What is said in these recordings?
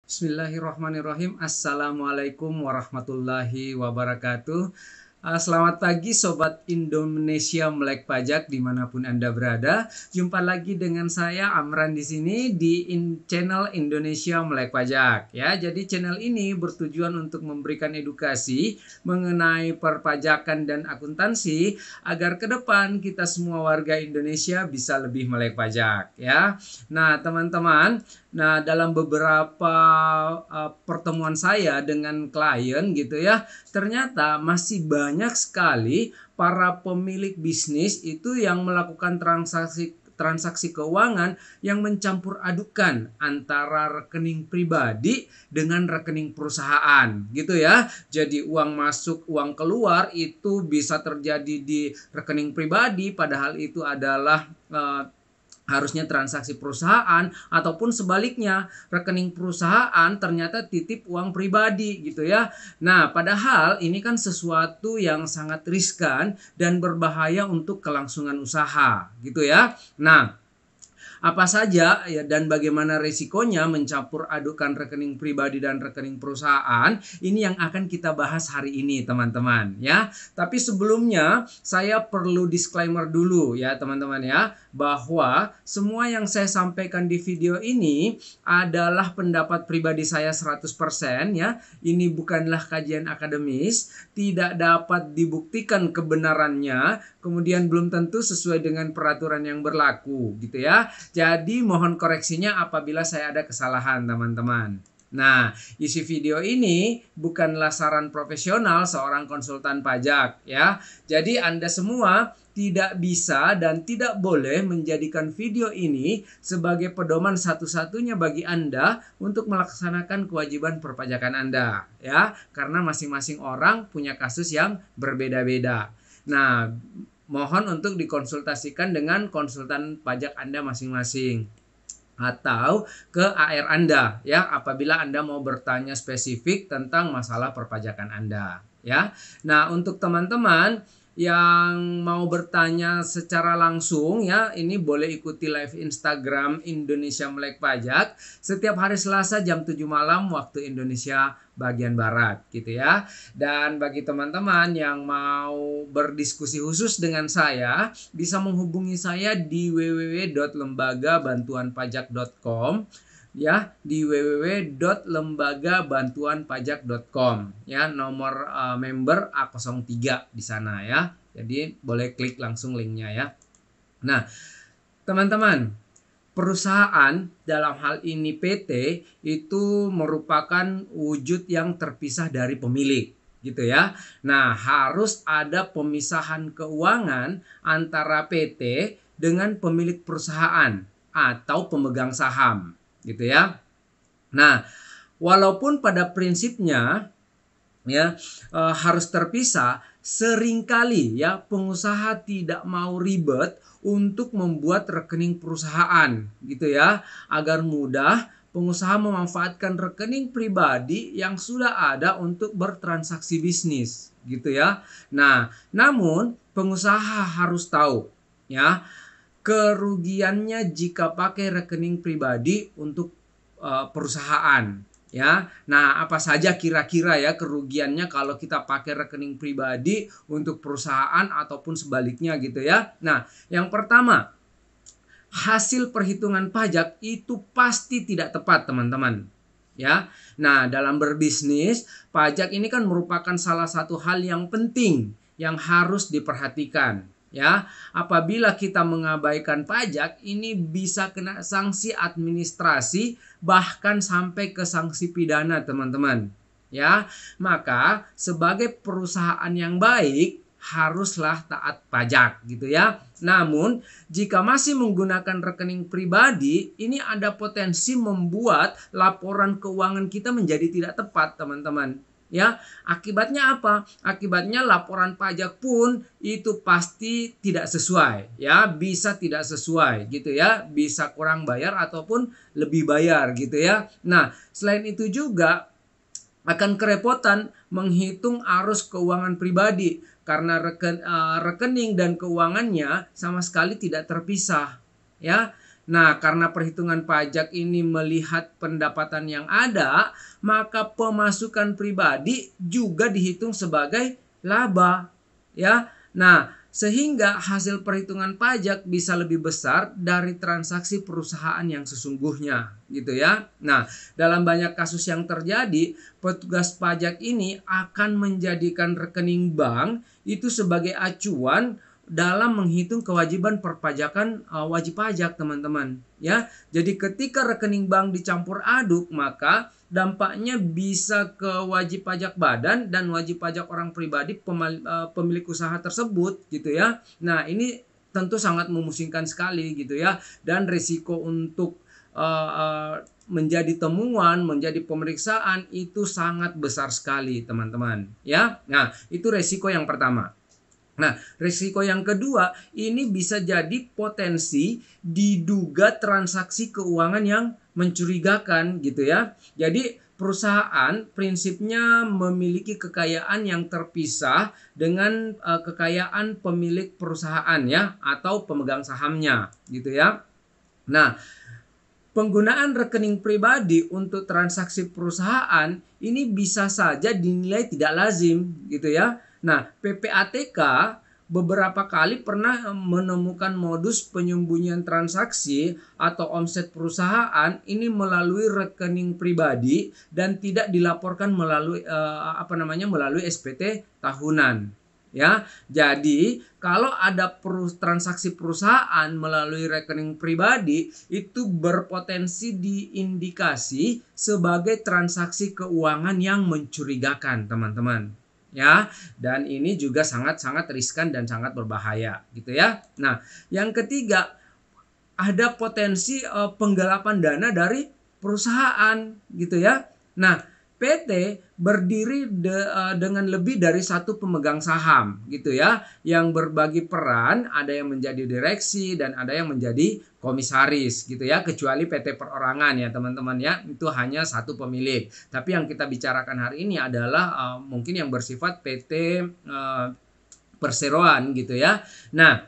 Bismillahirrahmanirrahim. Assalamualaikum warahmatullahi wabarakatuh. Selamat pagi Sobat Indonesia Melek Pajak dimanapun Anda berada. Jumpa lagi dengan saya Amran di sini di channel Indonesia Melek Pajak. Ya, jadi channel ini bertujuan untuk memberikan edukasi mengenai perpajakan dan akuntansi agar ke depan kita semua warga Indonesia bisa lebih melek pajak. Ya, nah teman-teman. Nah, dalam beberapa pertemuan saya dengan klien gitu ya, ternyata masih banyak sekali para pemilik bisnis itu yang melakukan transaksi keuangan yang mencampur adukan antara rekening pribadi dengan rekening perusahaan gitu ya. Jadi uang masuk, uang keluar itu bisa terjadi di rekening pribadi padahal itu adalah harusnya transaksi perusahaan, ataupun sebaliknya rekening perusahaan ternyata titip uang pribadi gitu ya. Nah, padahal ini kan sesuatu yang sangat riskan dan berbahaya untuk kelangsungan usaha gitu ya. Nah, apa saja ya dan bagaimana resikonya mencampur adukan rekening pribadi dan rekening perusahaan, ini yang akan kita bahas hari ini teman-teman ya. Tapi sebelumnya saya perlu disclaimer dulu ya teman-teman ya, bahwa semua yang saya sampaikan di video ini adalah pendapat pribadi saya 100% ya. Ini bukanlah kajian akademis, tidak dapat dibuktikan kebenarannya, kemudian belum tentu sesuai dengan peraturan yang berlaku gitu ya. Jadi mohon koreksinya apabila saya ada kesalahan teman-teman. Nah, isi video ini bukanlah saran profesional seorang konsultan pajak ya. Jadi Anda semua tidak bisa dan tidak boleh menjadikan video ini sebagai pedoman satu-satunya bagi Anda untuk melaksanakan kewajiban perpajakan Anda ya, karena masing-masing orang punya kasus yang berbeda-beda. Nah, mohon untuk dikonsultasikan dengan konsultan pajak Anda masing-masing atau ke AR Anda ya apabila Anda mau bertanya spesifik tentang masalah perpajakan Anda ya. Nah, untuk teman-teman yang mau bertanya secara langsung ya, ini boleh ikuti live Instagram Indonesia Melek Pajak setiap hari Selasa jam 7 malam waktu Indonesia bagian barat gitu ya. Dan bagi teman-teman yang mau berdiskusi khusus dengan saya, bisa menghubungi saya di www.lembagabantuanpajak.com ya, di www.lembagabantuanpajak.com ya, nomor member A03 di sana ya. Jadi boleh klik langsung linknya ya. Nah, teman-teman, perusahaan dalam hal ini PT itu merupakan wujud yang terpisah dari pemilik gitu ya. Nah, harus ada pemisahan keuangan antara PT dengan pemilik perusahaan atau pemegang saham gitu ya. Nah, walaupun pada prinsipnya ya harus terpisah, seringkali ya pengusaha tidak mau ribet untuk membuat rekening perusahaan gitu ya, agar mudah pengusaha memanfaatkan rekening pribadi yang sudah ada untuk bertransaksi bisnis gitu ya. Nah, namun pengusaha harus tahu ya kerugiannya jika pakai rekening pribadi untuk perusahaan ya. Nah, apa saja kira-kira ya kerugiannya kalau kita pakai rekening pribadi untuk perusahaan ataupun sebaliknya gitu ya. Nah, yang pertama, hasil perhitungan pajak itu pasti tidak tepat teman-teman ya. Nah, dalam berbisnis, pajak ini kan merupakan salah satu hal yang penting yang harus diperhatikan ya. Apabila kita mengabaikan pajak, ini bisa kena sanksi administrasi bahkan sampai ke sanksi pidana teman-teman ya. Maka sebagai perusahaan yang baik haruslah taat pajak gitu ya. Namun jika masih menggunakan rekening pribadi, ini ada potensi membuat laporan keuangan kita menjadi tidak tepat teman-teman ya. Akibatnya apa? Akibatnya laporan pajak pun itu pasti tidak sesuai ya, bisa tidak sesuai gitu ya, bisa kurang bayar ataupun lebih bayar gitu ya. Nah, selain itu juga akan kerepotan menghitung arus keuangan pribadi karena rekening dan keuangannya sama sekali tidak terpisah ya. Nah, karena perhitungan pajak ini melihat pendapatan yang ada, maka pemasukan pribadi juga dihitung sebagai laba, ya. Nah, sehingga hasil perhitungan pajak bisa lebih besar dari transaksi perusahaan yang sesungguhnya, gitu ya. Nah, dalam banyak kasus yang terjadi, petugas pajak ini akan menjadikan rekening bank itu sebagai acuan dalam menghitung kewajiban perpajakan wajib pajak, teman-teman, ya. Jadi ketika rekening bank dicampur aduk, maka dampaknya bisa ke wajib pajak badan dan wajib pajak orang pribadi pemilik usaha tersebut, gitu ya. Nah, ini tentu sangat memusingkan sekali, gitu ya, dan risiko untuk menjadi temuan, menjadi pemeriksaan itu sangat besar sekali, teman-teman, ya. Nah, itu risiko yang pertama. Nah, risiko yang kedua, ini bisa jadi potensi diduga transaksi keuangan yang mencurigakan, gitu ya. Jadi perusahaan prinsipnya memiliki kekayaan yang terpisah dengan kekayaan pemilik perusahaan, ya, atau pemegang sahamnya, gitu ya. Nah, penggunaan rekening pribadi untuk transaksi perusahaan ini bisa saja dinilai tidak lazim, gitu ya. Nah, PPATK beberapa kali pernah menemukan modus penyembunyian transaksi atau omset perusahaan ini melalui rekening pribadi dan tidak dilaporkan melalui melalui SPT tahunan. Ya, jadi kalau ada transaksi perusahaan melalui rekening pribadi itu berpotensi diindikasi sebagai transaksi keuangan yang mencurigakan, teman-teman. Ya, dan ini juga sangat-sangat riskan dan sangat berbahaya, gitu ya. Nah, yang ketiga, ada potensi penggelapan dana dari perusahaan, gitu ya. Nah, PT berdiri dengan lebih dari satu pemegang saham, gitu ya, yang berbagi peran, ada yang menjadi direksi dan ada yang menjadi komisaris, gitu ya, kecuali PT perorangan, ya teman-teman, ya, itu hanya satu pemilik. Tapi yang kita bicarakan hari ini adalah mungkin yang bersifat PT perseroan, gitu ya. Nah,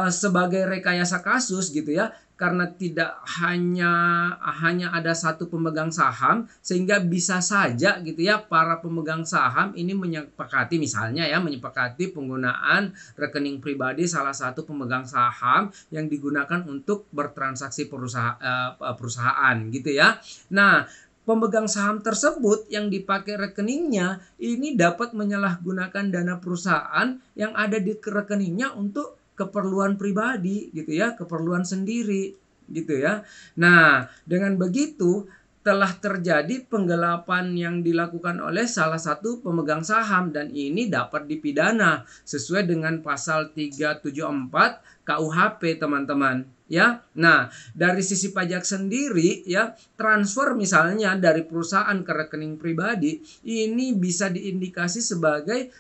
sebagai rekayasa kasus, gitu ya, karena tidak hanya ada satu pemegang saham, sehingga bisa saja, gitu ya, para pemegang saham ini menyepakati, misalnya ya, menyepakati penggunaan rekening pribadi salah satu pemegang saham yang digunakan untuk bertransaksi perusahaan, gitu ya. Nah, pemegang saham tersebut yang dipakai rekeningnya ini dapat menyalahgunakan dana perusahaan yang ada di rekeningnya untuk keperluan pribadi, gitu ya, keperluan sendiri, gitu ya. Nah, dengan begitu telah terjadi penggelapan yang dilakukan oleh salah satu pemegang saham dan ini dapat dipidana sesuai dengan pasal 374 KUHP, teman-teman, ya. Nah, dari sisi pajak sendiri, ya, transfer misalnya dari perusahaan ke rekening pribadi ini bisa diindikasi sebagai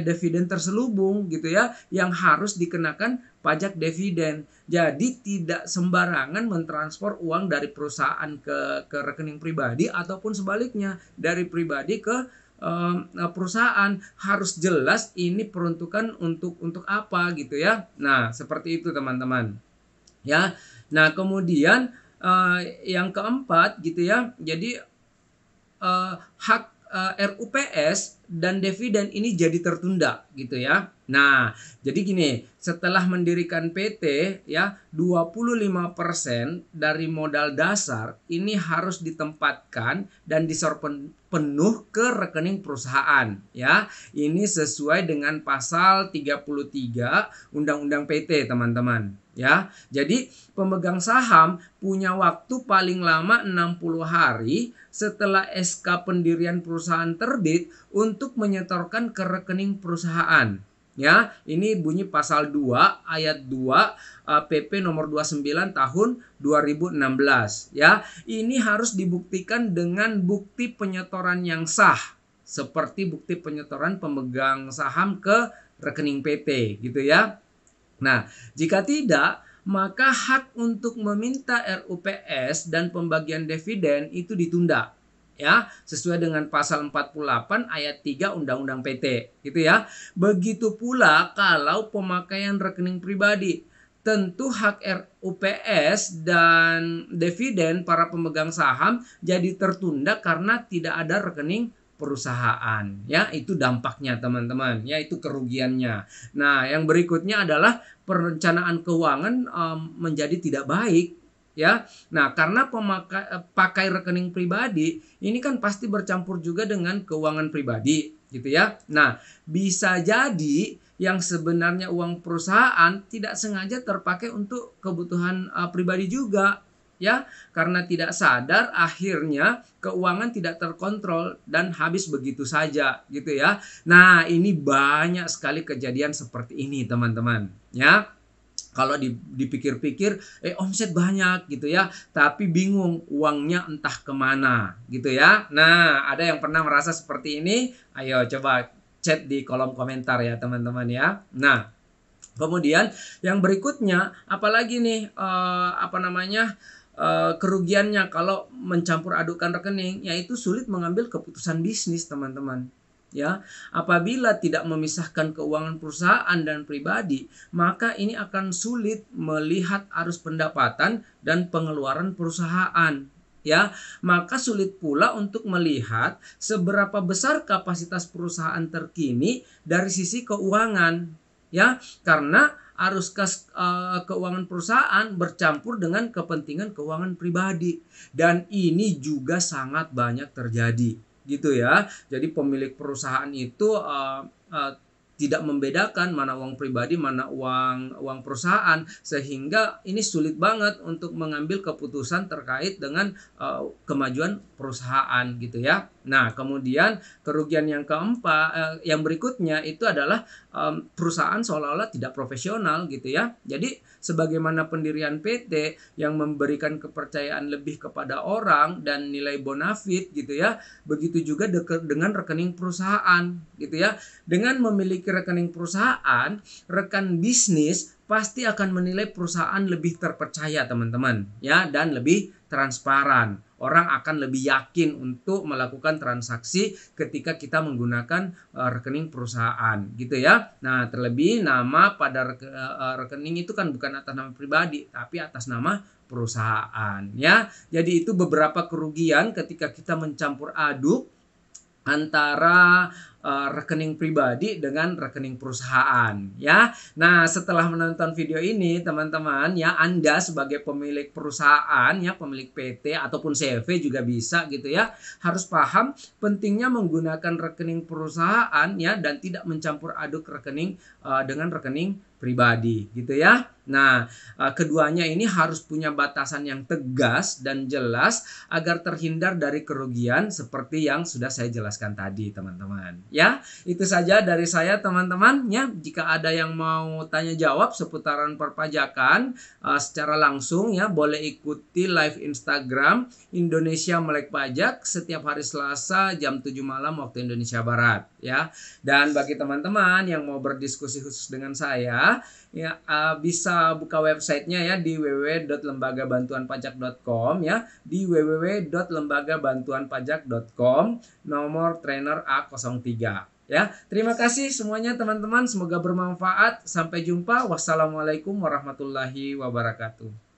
dividen terselubung, gitu ya, yang harus dikenakan pajak dividen. Jadi tidak sembarangan mentransfer uang dari perusahaan ke rekening pribadi ataupun sebaliknya dari pribadi ke perusahaan. Harus jelas ini peruntukan untuk apa, gitu ya. Nah, seperti itu, teman-teman, ya. Nah, kemudian yang keempat, gitu ya, jadi hak RUPS dan dividen ini jadi tertunda, gitu ya. Nah, jadi gini, setelah mendirikan PT, ya, 25% dari modal dasar ini harus ditempatkan dan disorban penuh ke rekening perusahaan, ya. Ini sesuai dengan pasal 33 Undang-Undang PT, teman-teman, ya. Jadi pemegang saham punya waktu paling lama 60 hari setelah SK pendirian perusahaan terbit untuk menyetorkan ke rekening perusahaan. Ya, ini bunyi pasal 2 ayat 2 PP nomor 29 tahun 2016, ya. Ini harus dibuktikan dengan bukti penyetoran yang sah seperti bukti penyetoran pemegang saham ke rekening PT, gitu ya. Nah, jika tidak, maka hak untuk meminta RUPS dan pembagian dividen itu ditunda, ya, sesuai dengan pasal 48 ayat 3 Undang-Undang PT, gitu ya. Begitu pula kalau pemakaian rekening pribadi. tentu hak RUPS dan dividen para pemegang saham jadi tertunda karena tidak ada rekening perusahaan. Ya, itu dampaknya teman-teman. Ya, itu kerugiannya. Nah, yang berikutnya adalah perencanaan keuangan menjadi tidak baik. Ya, nah karena pakai rekening pribadi ini kan pasti bercampur juga dengan keuangan pribadi, gitu ya. Nah, bisa jadi yang sebenarnya uang perusahaan tidak sengaja terpakai untuk kebutuhan pribadi juga, ya, karena tidak sadar akhirnya keuangan tidak terkontrol dan habis begitu saja, gitu ya. Nah, ini banyak sekali kejadian seperti ini teman-teman, ya. Kalau dipikir-pikir omset banyak gitu ya, tapi bingung uangnya entah kemana gitu ya. Nah, ada yang pernah merasa seperti ini? Ayo coba chat di kolom komentar ya teman-teman ya. Nah, kemudian yang berikutnya apalagi nih kerugiannya kalau mencampur adukan rekening, yaitu sulit mengambil keputusan bisnis teman-teman. Ya, apabila tidak memisahkan keuangan perusahaan dan pribadi, maka ini akan sulit melihat arus pendapatan dan pengeluaran perusahaan. Ya, maka sulit pula untuk melihat seberapa besar kapasitas perusahaan terkini dari sisi keuangan. Ya, karena arus kas keuangan perusahaan bercampur dengan kepentingan keuangan pribadi, dan ini juga sangat banyak terjadi gitu ya. Jadi pemilik perusahaan itu tidak membedakan mana uang pribadi mana uang perusahaan, sehingga ini sulit banget untuk mengambil keputusan terkait dengan kemajuan perusahaan gitu ya. Nah, kemudian kerugian yang keempat yang berikutnya itu adalah perusahaan seolah-olah tidak profesional gitu ya. Jadi sebagaimana pendirian PT yang memberikan kepercayaan lebih kepada orang dan nilai bonafit gitu ya, begitu juga dengan rekening perusahaan gitu ya. Dengan memiliki rekening perusahaan, rekan bisnis pasti akan menilai perusahaan lebih terpercaya teman-teman ya, dan lebih transparan. Orang akan lebih yakin untuk melakukan transaksi ketika kita menggunakan rekening perusahaan gitu ya. Nah, terlebih nama pada rekening itu kan bukan atas nama pribadi tapi atas nama perusahaan ya. Jadi itu beberapa kerugian ketika kita mencampur aduk antara rekening pribadi dengan rekening perusahaan ya. Nah, setelah menonton video ini teman-teman ya, Anda sebagai pemilik perusahaan ya, pemilik PT ataupun CV juga bisa gitu ya, harus paham pentingnya menggunakan rekening perusahaan ya, dan tidak mencampur aduk rekening dengan rekening pribadi gitu ya. Nah, keduanya ini harus punya batasan yang tegas dan jelas agar terhindar dari kerugian seperti yang sudah saya jelaskan tadi teman-teman. Ya, itu saja dari saya teman-teman ya. Jika ada yang mau tanya jawab seputaran perpajakan secara langsung ya, boleh ikuti live Instagram Indonesia Melek Pajak setiap hari Selasa jam 7 malam waktu Indonesia Barat ya. Dan bagi teman-teman yang mau berdiskusi khusus dengan saya ya, bisa buka websitenya ya di www.lembagabantuanpajak.com ya, di www.lembagabantuanpajak.com, nomor trainer A03 ya. Terima kasih semuanya teman-teman, semoga bermanfaat. Sampai jumpa. Wassalamualaikum warahmatullahi wabarakatuh.